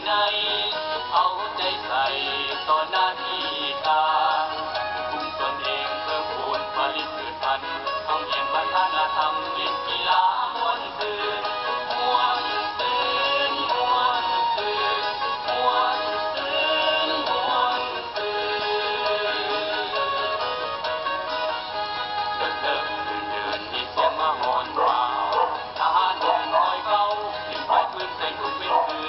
ไหนเอาใจใส่ต่อหน้าที่การคุมตนเองเพิ่มพูนผลิตพืชพันธุ์ท่องเที่ยววัฒนธรรมเล่นกีฬามวนซื่นม่วนซื่นม่วนซื่นม่วนซื่นม่วนซื่นเดินเดินเดินมีเสียงมาหอนวาวทหารเดินคอยเฝ้าทิ้งไฟปืนใส่ทุกเป็นคื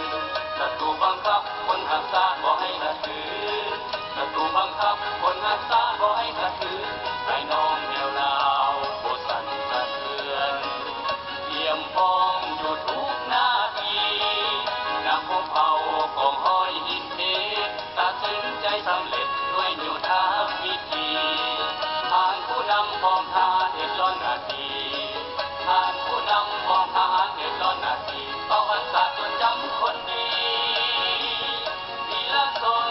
นศัตรูบังคับคนหักษาบ่ให้ละถือศัตรูบังคับคนหักษาบ่ให้ละถือไอ้น้องแนวลาวโบสั่นสะเทือนเตรียมพร้อมอยู่ทุกนาทีนักพบเผากองห้อยหินเทตัดสินใจสำเร็จด้วยอยู่ทางวิธีทางผู้นำพร้อมทหารเด็ดล้อนนาทีทางผู้นำพร้อมทหารเด็ดล้อนนาทีต่ออันศาสตร์จนจำคนดีทีละสน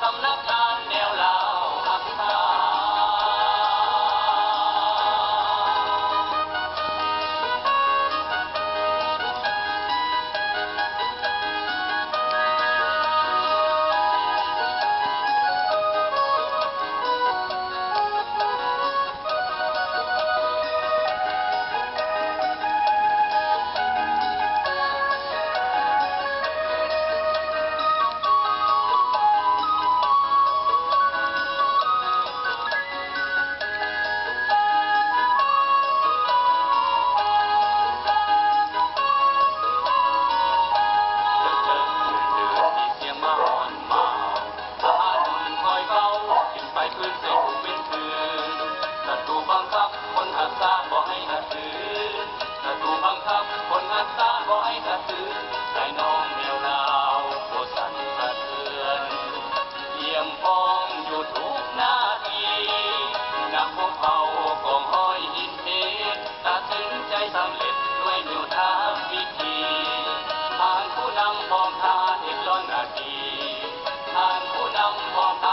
สำนักงานแนวลาวพัฒนา ทานผู้นำพร้อมทานเห็นล้นนาทีทานผู้นำพร้อมทาน